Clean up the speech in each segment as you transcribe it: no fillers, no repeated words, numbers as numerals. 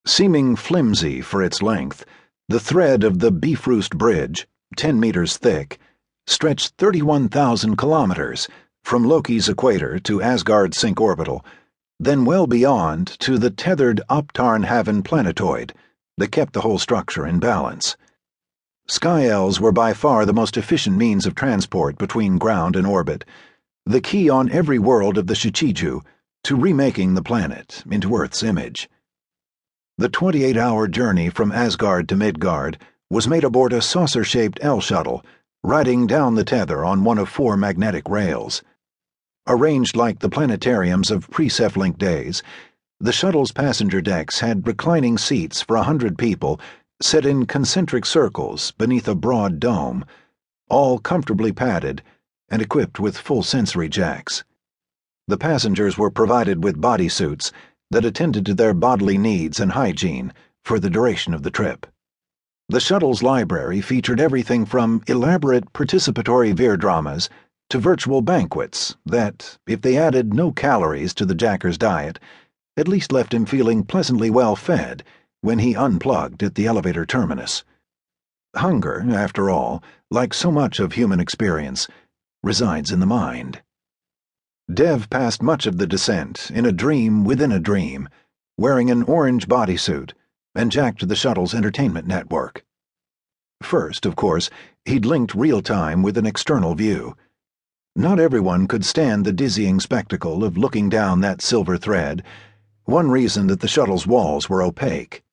Seeming flimsy for its length, the thread of the Bifrost Bridge, 10 meters thick, stretched 31,000 kilometers from Loki's equator to Asgard's sync orbital, then well beyond to the tethered Optarnhaven planetoid that kept the whole structure in balance. Sky elves were by far the most efficient means of transport between ground and orbit, the key on every world of the Shichiju to remaking the planet into Earth's image. The 28-hour journey from Asgard to Midgard was made aboard a saucer-shaped L-shuttle, riding down the tether on one of 4 magnetic rails. Arranged like the planetariums of pre-Cephalink days, the shuttle's passenger decks had reclining seats for 100 people set in concentric circles beneath a broad dome, all comfortably padded and equipped with full sensory jacks. The passengers were provided with bodysuits that attended to their bodily needs and hygiene for the duration of the trip. The shuttle's library featured everything from elaborate participatory veer dramas to virtual banquets that, if they added no calories to the jacker's diet, at least left him feeling pleasantly well fed when he unplugged at the elevator terminus. Hunger, after all, like so much of human experience, resides in the mind. Dev passed much of the descent in a dream within a dream, wearing an orange bodysuit, and jacked the shuttle's entertainment network. First, of course, he'd linked real-time with an external view. Not everyone could stand the dizzying spectacle of looking down that silver thread, one reason that the shuttle's walls were opaque.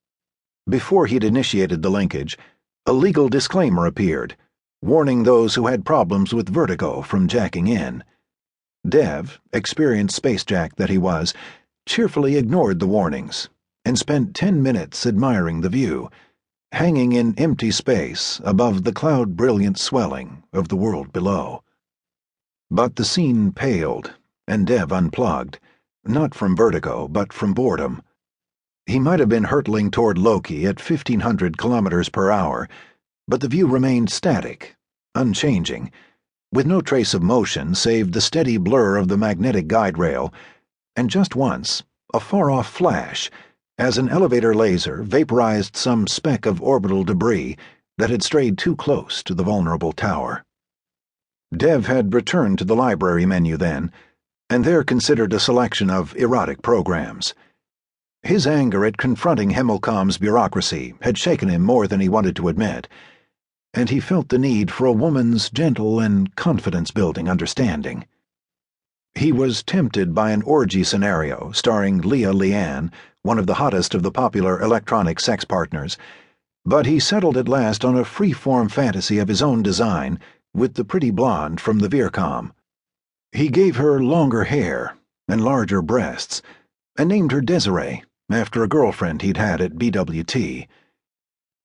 Before he'd initiated the linkage, a legal disclaimer appeared, warning those who had problems with vertigo from jacking in. Dev, experienced spacejack that he was, cheerfully ignored the warnings and spent 10 minutes admiring the view, hanging in empty space above the cloud-brilliant swelling of the world below. But the scene paled, and Dev unplugged, not from vertigo, but from boredom. He might have been hurtling toward Loki at 1,500 kilometers per hour, but the view remained static, unchanging, with no trace of motion save the steady blur of the magnetic guide rail, and just once, a far-off flash, as an elevator laser vaporized some speck of orbital debris that had strayed too close to the vulnerable tower. Dev had returned to the library menu then, and there considered a selection of erotic programs. His anger at confronting Himmelkamm's bureaucracy had shaken him more than he wanted to admit, and he felt the need for a woman's gentle and confidence-building understanding. He was tempted by an orgy scenario starring Leah Leanne, one of the hottest of the popular electronic sex partners, but he settled at last on a free-form fantasy of his own design with the pretty blonde from the Veercom. He gave her longer hair and larger breasts, and named her Desiree, after a girlfriend he'd had at BWT.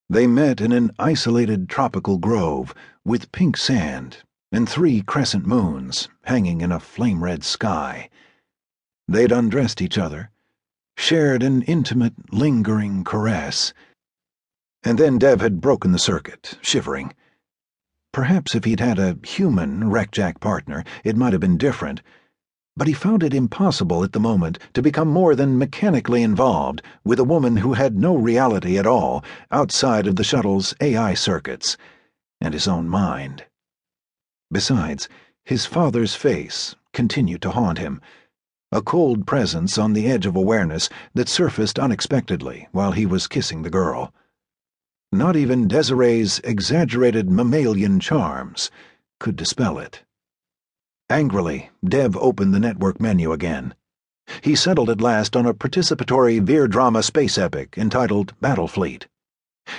They met in an isolated tropical grove with pink sand and 3 crescent moons hanging in a flame-red sky. They'd undressed each other, shared an intimate, lingering caress, and then Dev had broken the circuit, shivering. Perhaps if he'd had a human wreckjack partner, it might have been different, but he found it impossible at the moment to become more than mechanically involved with a woman who had no reality at all outside of the shuttle's AI circuits and his own mind. Besides, his father's face continued to haunt him, a cold presence on the edge of awareness that surfaced unexpectedly while he was kissing the girl. Not even Desiree's exaggerated mammalian charms could dispel it. Angrily, Dev opened the network menu again. He settled at last on a participatory veer drama space epic entitled Battlefleet.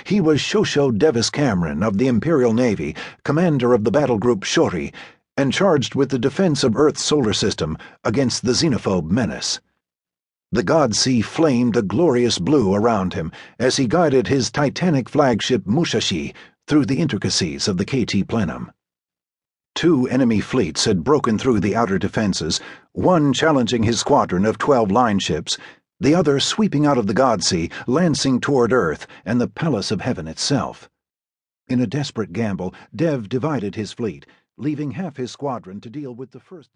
He was Shosho Devis Cameron of the Imperial Navy, commander of the battle group Shori, and charged with the defense of Earth's solar system against the Xenophobe menace. The God Sea flamed a glorious blue around him as he guided his titanic flagship Mushashi through the intricacies of the KT plenum. 2 enemy fleets had broken through the outer defenses, one challenging his squadron of 12 line ships, the other sweeping out of the God Sea, lancing toward Earth and the Palace of Heaven itself. In a desperate gamble, Dev divided his fleet, leaving half his squadron to deal with the first